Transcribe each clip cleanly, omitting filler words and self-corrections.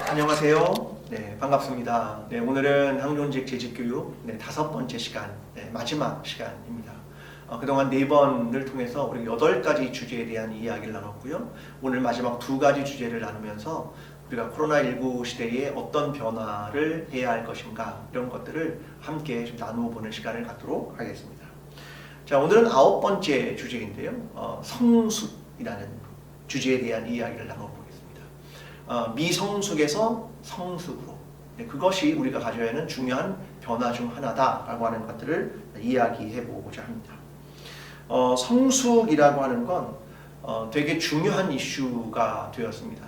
안녕하세요. 네, 반갑습니다. 네, 오늘은 항존직 재직교육 5번째 시간, 마지막 시간입니다. 그동안 4번을 통해서 우리 8가지 주제에 대한 이야기를 나눴고요. 오늘 마지막 2가지 주제를 나누면서 우리가 코로나19 시대에 어떤 변화를 해야 할 것인가 이런 것들을 함께 좀 나누어 보는 시간을 갖도록 하겠습니다. 자, 오늘은 9번째 주제인데요. 성숙이라는 주제에 대한 이야기를 나눠보겠습니다. 미성숙에서 성숙으로, 그것이 우리가 가져야 하는 중요한 변화 중 하나다라고 하는 것들을 이야기해 보고자 합니다. 성숙이라고 하는 건 되게 중요한 이슈가 되었습니다.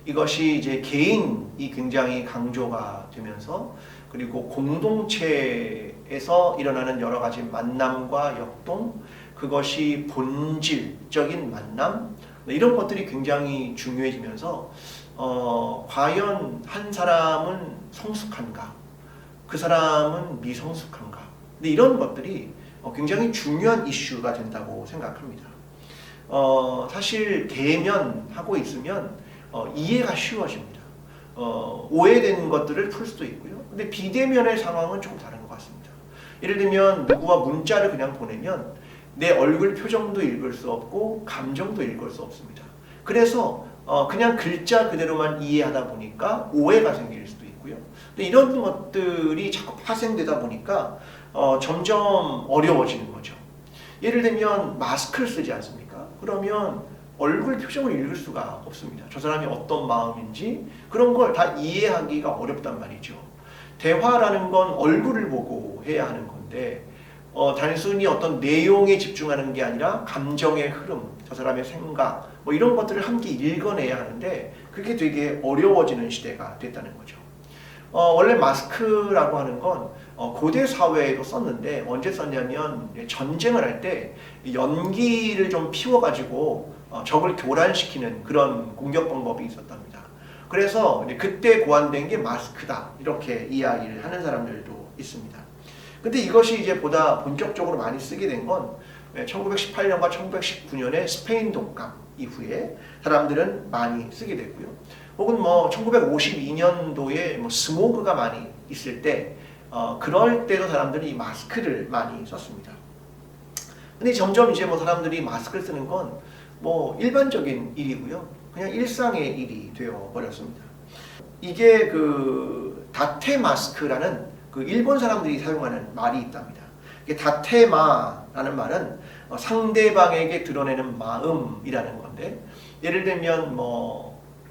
이것이 이제 개인이 굉장히 강조가 되면서, 그리고 공동체에서 일어나는 여러 가지 만남과 역동, 그것이 본질적인 만남, 이런 것들이 굉장히 중요해지면서 과연 한 사람은 성숙한가, 그 사람은 미성숙한가, 근데 이런 것들이 굉장히 중요한 이슈가 된다고 생각합니다. 사실 대면하고 있으면 이해가 쉬워집니다. 오해된 것들을 풀 수도 있고요. 근데 비대면의 상황은 조금 다른 것 같습니다. 예를 들면 누구와 문자를 그냥 보내면 내 얼굴 표정도 읽을 수 없고 감정도 읽을 수 없습니다. 그래서 그냥 글자 그대로만 이해하다 보니까 오해가 생길 수도 있고요. 근데 이런 것들이 자꾸 파생되다 보니까 점점 어려워지는 거죠. 예를 들면 마스크를 쓰지 않습니까? 그러면 얼굴 표정을 읽을 수가 없습니다. 저 사람이 어떤 마음인지 그런 걸 다 이해하기가 어렵단 말이죠. 대화라는 건 얼굴을 보고 해야 하는 건데 단순히 어떤 내용에 집중하는 게 아니라 감정의 흐름, 저 사람의 생각, 이런 것들을 함께 읽어내야 하는데 그게 되게 어려워지는 시대가 됐다는 거죠. 원래 마스크라고 하는 건 고대 사회에도 썼는데 언제 썼냐면 전쟁을 할 때 연기를 좀 피워가지고 적을 교란시키는 그런 공격 방법이 있었답니다. 그래서 그때 고안된 게 마스크다 이렇게 이야기를 하는 사람들도 있습니다. 근데 이것이 이제 보다 본격적으로 많이 쓰게 된 건 1918년과 1919년의 스페인 독감 이후에 사람들은 많이 쓰게 됐고요. 혹은 1952년도에 스모그가 많이 있을 때 그럴 때도 사람들이 이 마스크를 많이 썼습니다. 근데 점점 이제 사람들이 마스크를 쓰는 건 일반적인 일이고요. 그냥 일상의 일이 되어 버렸습니다. 이게 그 다테 마스크라는 그 일본 사람들이 사용하는 말이 있답니다. 이게 다테마라는 말은 상대방에게 드러내는 마음이라는 건데, 예를 들면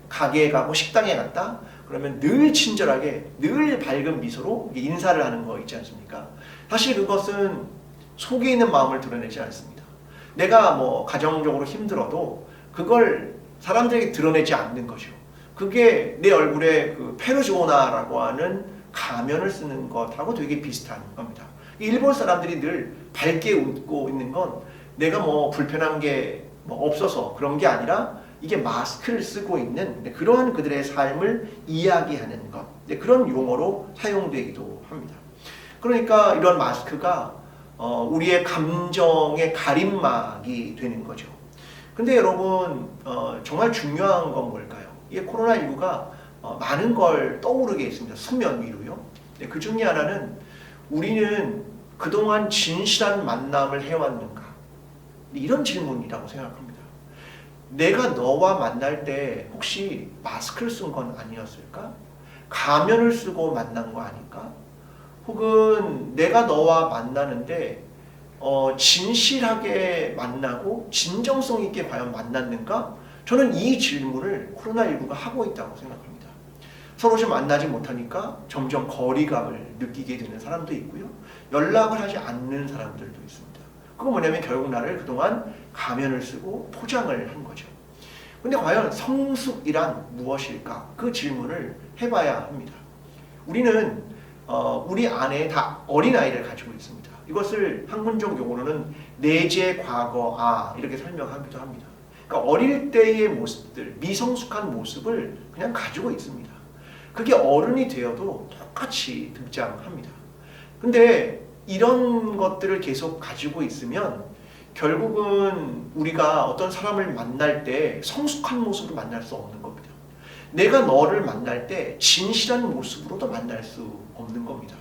가게에 가고 식당에 갔다 그러면 늘 친절하게 늘 밝은 미소로 인사를 하는 거 있지 않습니까? 사실 그것은 속에 있는 마음을 드러내지 않습니다. 내가 가정적으로 힘들어도 그걸 사람들에게 드러내지 않는 거죠. 그게 내 얼굴에 그 페르소나라고 하는 가면을 쓰는 것하고 되게 비슷한 겁니다. 일본 사람들이 늘 밝게 웃고 있는 건 내가 불편한 게 없어서 그런 게 아니라 이게 마스크를 쓰고 있는 그러한 그들의 삶을 이야기하는 것, 그런 용어로 사용되기도 합니다. 그러니까 이런 마스크가 우리의 감정의 가림막이 되는 거죠. 근데 여러분 정말 중요한 건 뭘까요? 이게 코로나19가 많은 걸 떠오르게 했습니다. 수면 위로요. 그 중에 하나는 우리는 그동안 진실한 만남을 해왔는가? 이런 질문이라고 생각합니다. 내가 너와 만날 때 혹시 마스크를 쓴 건 아니었을까? 가면을 쓰고 만난 거 아닐까? 혹은 내가 너와 만나는데 진실하게 만나고 진정성 있게 과연 만났는가? 저는 이 질문을 코로나19가 하고 있다고 생각합니다. 서로 좀 만나지 못하니까 점점 거리감을 느끼게 되는 사람도 있고요. 연락을 하지 않는 사람들도 있습니다. 그거 뭐냐면 결국 나를 그동안 가면을 쓰고 포장을 한 거죠. 근데 과연 성숙이란 무엇일까? 그 질문을 해봐야 합니다. 우리는 우리 안에 다 어린아이를 가지고 있습니다. 이것을 학문적 용어로는 내재 과거아 이렇게 설명하기도 합니다. 그러니까 어릴 때의 모습들, 미성숙한 모습을 그냥 가지고 있습니다. 그게 어른이 되어도 똑같이 등장합니다. 근데 이런 것들을 계속 가지고 있으면 결국은 우리가 어떤 사람을 만날 때 성숙한 모습으로 만날 수 없는 겁니다. 내가 너를 만날 때 진실한 모습으로도 만날 수 없는 겁니다.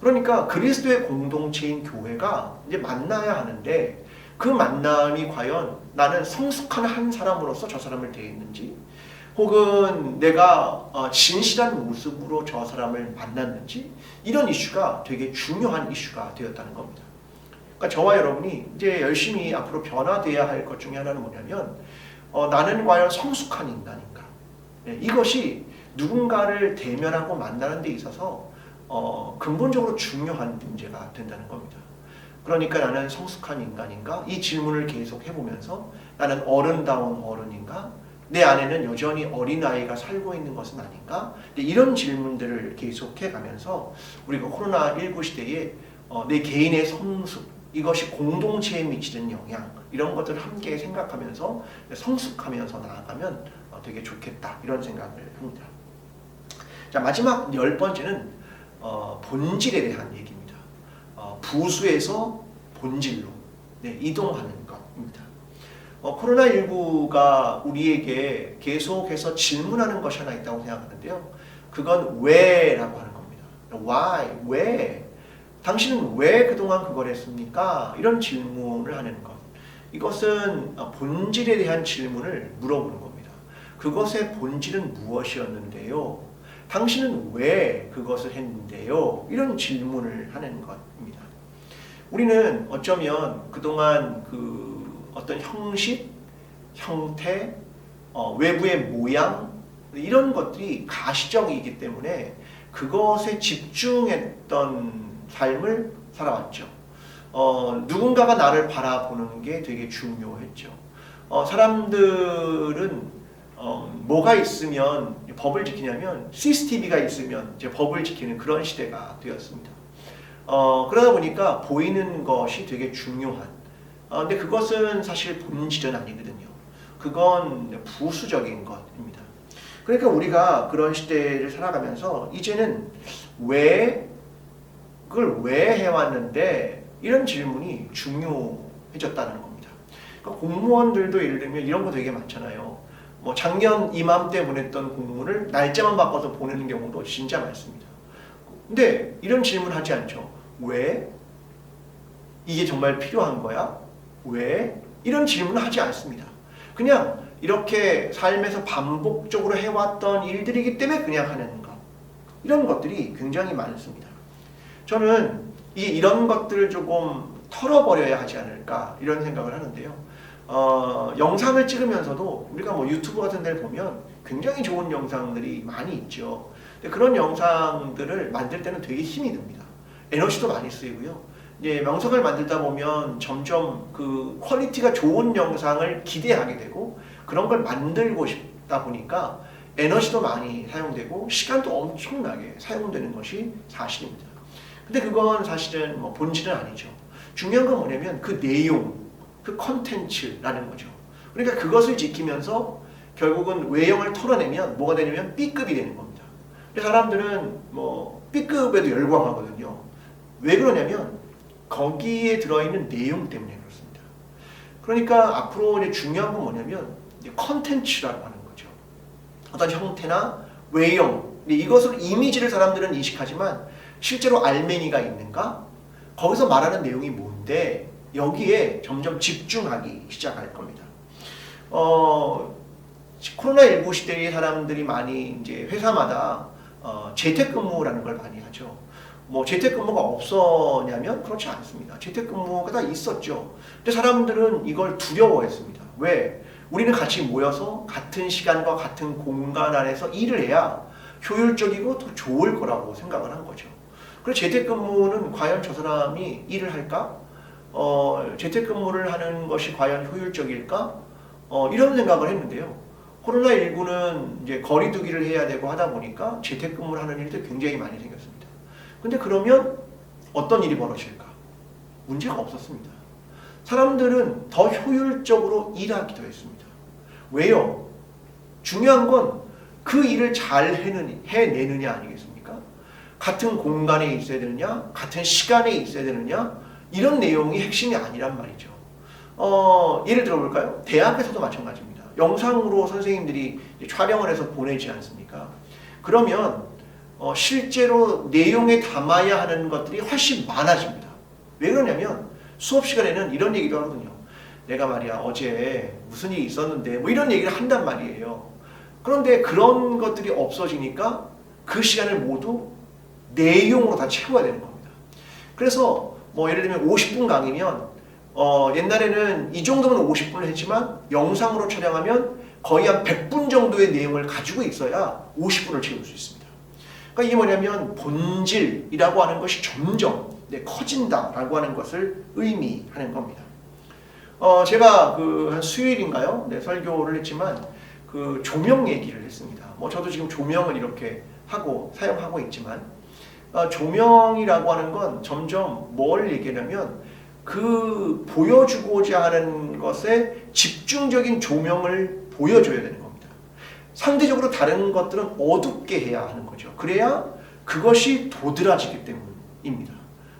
그러니까 그리스도의 공동체인 교회가 이제 만나야 하는데 그 만남이 과연 나는 성숙한 한 사람으로서 저 사람을 대했는지 혹은 내가 진실한 모습으로 저 사람을 만났는지 이런 이슈가 되게 중요한 이슈가 되었다는 겁니다. 그러니까 저와 여러분이 이제 열심히 앞으로 변화돼야 할 것 중에 하나는 뭐냐면 나는 과연 성숙한 인간인가? 네, 이것이 누군가를 대면하고 만나는 데 있어서 근본적으로 중요한 문제가 된다는 겁니다. 그러니까 나는 성숙한 인간인가? 이 질문을 계속 해보면서 나는 어른다운 어른인가? 내 안에는 여전히 어린아이가 살고 있는 것은 아닌가? 이런 질문들을 계속해 가면서 우리가 코로나19 시대에 내 개인의 성숙, 이것이 공동체에 미치는 영향 이런 것들을 함께 생각하면서 성숙하면서 나아가면 되게 좋겠다 이런 생각을 합니다. 자, 마지막 10번째는 본질에 대한 얘기입니다. 부수에서 본질로 이동하는 것입니다. 코로나19가 우리에게 계속해서 질문하는 것이 하나 있다고 생각하는데요. 그건 왜라고 하는 겁니다. Why? 왜? 당신은 왜 그동안 그걸 했습니까? 이런 질문을 하는 것. 이것은 본질에 대한 질문을 물어보는 겁니다. 그것의 본질은 무엇이었는데요? 당신은 왜 그것을 했는데요? 이런 질문을 하는 것입니다. 우리는 어쩌면 그동안 어떤 형식, 형태, 외부의 모양 이런 것들이 가시적이기 때문에 그것에 집중했던 삶을 살아왔죠. 누군가가 나를 바라보는 게 되게 중요했죠. 사람들은 뭐가 있으면 법을 지키냐면 CCTV가 있으면 이제 법을 지키는 그런 시대가 되었습니다. 그러다 보니까 보이는 것이 되게 중요한 근데 그것은 사실 본질은 아니거든요. 그건 부수적인 것입니다. 그러니까 우리가 그런 시대를 살아가면서 이제는 그걸 왜 해왔는데 이런 질문이 중요해졌다는 겁니다. 그러니까 공무원들도 예를 들면 이런 거 되게 많잖아요. 뭐 작년 이맘때 보냈던 공문을 날짜만 바꿔서 보내는 경우도 진짜 많습니다. 근데 이런 질문 하지 않죠. 왜? 이게 정말 필요한 거야? 왜? 이런 질문을 하지 않습니다. 그냥 이렇게 삶에서 반복적으로 해왔던 일들이기 때문에 그냥 하는 것. 이런 것들이 굉장히 많습니다. 저는 이런 것들을 조금 털어버려야 하지 않을까 이런 생각을 하는데요. 영상을 찍으면서도 우리가 뭐 유튜브 같은 데를 보면 굉장히 좋은 영상들이 많이 있죠. 근데 그런 영상들을 만들 때는 되게 힘이 듭니다. 에너지도 많이 쓰이고요. 이제 영상을 만들다 보면 점점 그 퀄리티가 좋은 영상을 기대하게 되고 그런 걸 만들고 싶다 보니까 에너지도 많이 사용되고 시간도 엄청나게 사용되는 것이 사실입니다. 근데 그건 사실은 뭐 본질은 아니죠. 중요한 건 뭐냐면 그 내용, 그 컨텐츠라는 거죠. 그러니까 그것을 지키면서 결국은 외형을 털어내면 뭐가 되냐면 B급이 되는 겁니다. 근데 사람들은 뭐 B급에도 열광하거든요. 왜 그러냐면 거기에 들어있는 내용 때문에 그렇습니다. 그러니까 앞으로 이제 중요한 건 뭐냐면 컨텐츠라고 하는 거죠. 어떤 형태나 외형, 이것을 이미지를 사람들은 인식하지만 실제로 알맹이가 있는가? 거기서 말하는 내용이 뭔데? 여기에 점점 집중하기 시작할 겁니다. 코로나19 시대의 사람들이 많이 이제 회사마다 재택근무라는 걸 많이 하죠. 뭐 재택근무가 없었냐면 그렇지 않습니다. 재택근무가 다 있었죠. 근데 사람들은 이걸 두려워했습니다. 왜? 우리는 같이 모여서 같은 시간과 같은 공간 안에서 일을 해야 효율적이고 더 좋을 거라고 생각을 한 거죠. 그래서 재택근무는 과연 저 사람이 일을 할까? 재택근무를 하는 것이 과연 효율적일까? 이런 생각을 했는데요. 코로나19는 이제 거리두기를 해야 되고 하다 보니까 재택근무를 하는 일도 굉장히 많이 생겼습니다. 근데 그러면 어떤 일이 벌어질까? 문제가 없었습니다. 사람들은 더 효율적으로 일하기도 했습니다. 왜요? 중요한 건 그 일을 잘 해내느냐 아니겠습니까? 같은 공간에 있어야 되느냐? 같은 시간에 있어야 되느냐? 이런 내용이 핵심이 아니란 말이죠. 예를 들어볼까요? 대학에서도 마찬가지입니다. 영상으로 선생님들이 촬영을 해서 보내지 않습니까? 그러면 실제로 내용에 담아야 하는 것들이 훨씬 많아집니다. 왜 그러냐면 수업 시간에는 이런 얘기도 하거든요. 내가 말이야 어제 무슨 일이 있었는데 뭐 이런 얘기를 한단 말이에요. 그런데 그런 것들이 없어지니까 그 시간을 모두 내용으로 다 채워야 되는 겁니다. 그래서 뭐 예를 들면 50분 강의면 옛날에는 이 정도면 50분을 했지만 영상으로 촬영하면 거의 한 100분 정도의 내용을 가지고 있어야 50분을 채울 수 있습니다. 그러니까 이게 뭐냐면 본질이라고 하는 것이 점점 커진다라고 하는 것을 의미하는 겁니다. 제가 한 수요일인가요? 설교를 했지만 그 조명 얘기를 했습니다. 뭐 저도 지금 조명을 이렇게 하고 사용하고 있지만 조명이라고 하는 건 점점 뭘 얘기하냐면 그 보여주고자 하는 것에 집중적인 조명을 보여줘야 되는 겁니다. 상대적으로 다른 것들은 어둡게 해야 하는 거죠. 그래야 그것이 도드라지기 때문입니다.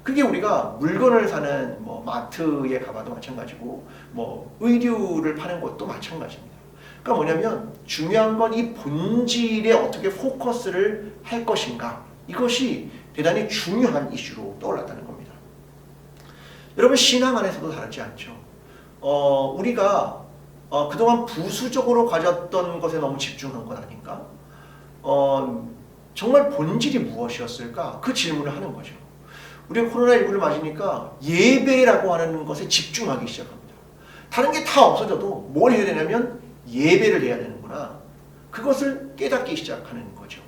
그게 우리가 물건을 사는 뭐 마트에 가봐도 마찬가지고 뭐 의류를 파는 곳도 마찬가지입니다. 그러니까 뭐냐면 중요한 건 이 본질에 어떻게 포커스를 할 것인가, 이것이 대단히 중요한 이슈로 떠올랐다는 겁니다. 여러분 신앙 안에서도 다르지 않죠. 우리가 그동안 부수적으로 가졌던 것에 너무 집중한 건 아닌가? 정말 본질이 무엇이었을까? 그 질문을 하는 거죠. 우리가 코로나19를 맞으니까 예배라고 하는 것에 집중하기 시작합니다. 다른 게 다 없어져도 뭘 해야 되냐면 예배를 해야 되는구나. 그것을 깨닫기 시작하는 거죠.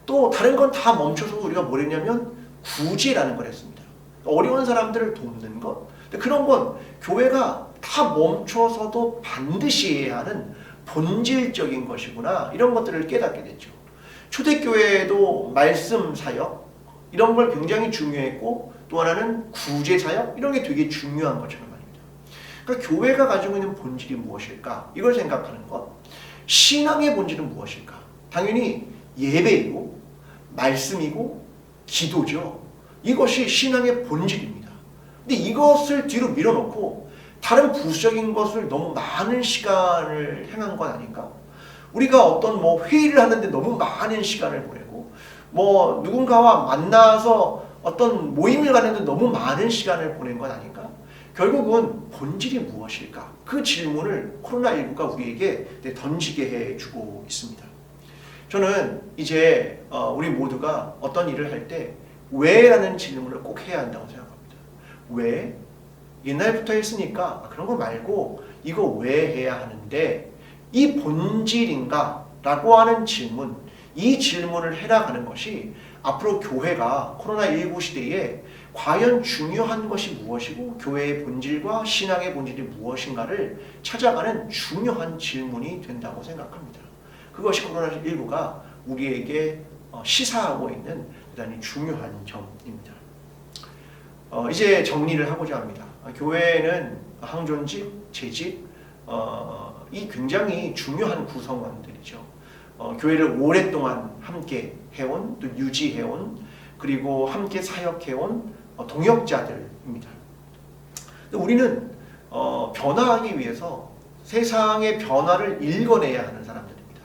또 다른 건 다 멈춰서 우리가 뭘 했냐면 구제라는 걸 했습니다. 어려운 사람들을 돕는 것. 그런 건 교회가 다 멈춰서도 반드시 해야 하는 본질적인 것이구나. 이런 것들을 깨닫게 됐죠. 초대교회도 말씀 사역 이런 걸 굉장히 중요했고 또 하나는 구제 사역 이런 게 되게 중요한 것처럼 말입니다. 그러니까 교회가 가지고 있는 본질이 무엇일까? 이걸 생각하는 것. 신앙의 본질은 무엇일까? 당연히 예배이고 말씀이고 기도죠. 이것이 신앙의 본질입니다. 근데 이것을 뒤로 밀어놓고 다른 부수적인 것을 너무 많은 시간을 행한 건 아닌가? 우리가 어떤 뭐 회의를 하는데 너무 많은 시간을 보내고 뭐 누군가와 만나서 어떤 모임을 가는데 너무 많은 시간을 보낸 건 아닌가? 결국은 본질이 무엇일까? 그 질문을 코로나19가 우리에게 던지게 해주고 있습니다. 저는 이제 우리 모두가 어떤 일을 할 때 왜라는 질문을 꼭 해야 한다고 생각합니다. 왜? 옛날부터 했으니까 그런 거 말고 이거 왜 해야 하는데 이 본질인가? 라고 하는 질문, 이 질문을 해나가는 것이 앞으로 교회가 코로나19 시대에 과연 중요한 것이 무엇이고 교회의 본질과 신앙의 본질이 무엇인가를 찾아가는 중요한 질문이 된다고 생각합니다. 그것이 코로나19가 우리에게 시사하고 있는 대단히 중요한 점입니다. 이제 정리를 하고자 합니다. 교회는 항존직, 재직, 이 굉장히 중요한 구성원들이죠. 교회를 오랫동안 함께 해온, 또 유지해온, 그리고 함께 사역해온 동역자들입니다. 우리는 변화하기 위해서 세상의 변화를 읽어내야 하는 사람들입니다.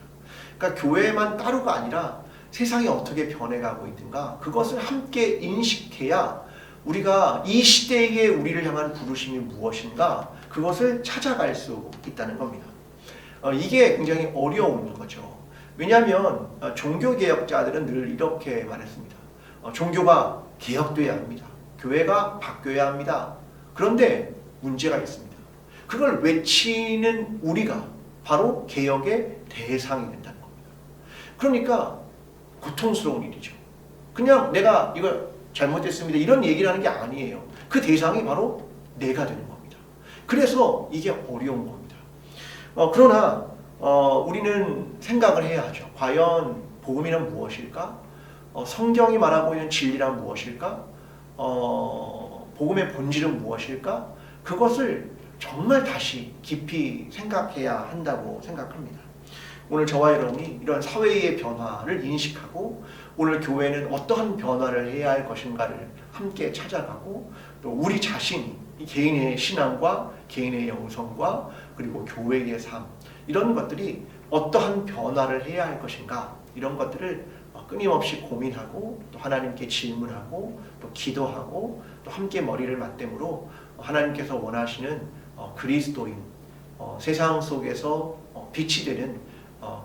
그러니까 교회만 따로가 아니라 세상이 어떻게 변해가고 있든가 그것을 함께 인식해야 우리가 이 시대에 우리를 향한 부르심이 무엇인가 그것을 찾아갈 수 있다는 겁니다. 이게 굉장히 어려운 거죠. 왜냐하면 종교개혁자들은 늘 이렇게 말했습니다. 종교가 개혁돼야 합니다. 교회가 바뀌어야 합니다. 그런데 문제가 있습니다. 그걸 외치는 우리가 바로 개혁의 대상이 된다는 겁니다. 그러니까 고통스러운 일이죠. 그냥 내가 이거 잘못됐습니다 이런 얘기를 하는 게 아니에요. 그 대상이 바로 내가 되는 겁니다. 그래서 이게 어려운 겁니다. 그러나 우리는 생각을 해야 하죠. 과연 복음이란 무엇일까? 성경이 말하고 있는 진리란 무엇일까? 복음의 본질은 무엇일까? 그것을 정말 다시 깊이 생각해야 한다고 생각합니다. 오늘 저와 여러분이 이런 사회의 변화를 인식하고 오늘 교회는 어떠한 변화를 해야 할 것인가를 함께 찾아가고 또 우리 자신이 개인의 신앙과 개인의 영성과 그리고 교회의 삶 이런 것들이 어떠한 변화를 해야 할 것인가, 이런 것들을 끊임없이 고민하고 또 하나님께 질문하고 또 기도하고 또 함께 머리를 맞대므로 하나님께서 원하시는 그리스도인, 세상 속에서 빛이 되는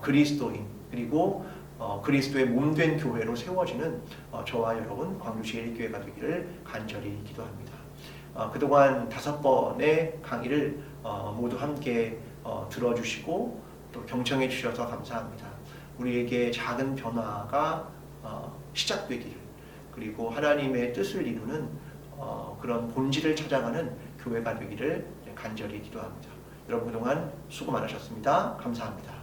그리스도인, 그리고 그리스도의 몸된 교회로 세워지는 저와 여러분 광주시 1교회가 되기를 간절히 기도합니다. 그동안 5번의 강의를 모두 함께 들어주시고 또 경청해 주셔서 감사합니다. 우리에게 작은 변화가 시작되기를, 그리고 하나님의 뜻을 이루는 그런 본질을 찾아가는 교회가 되기를 간절히 기도합니다. 여러분 그동안 수고 많으셨습니다. 감사합니다.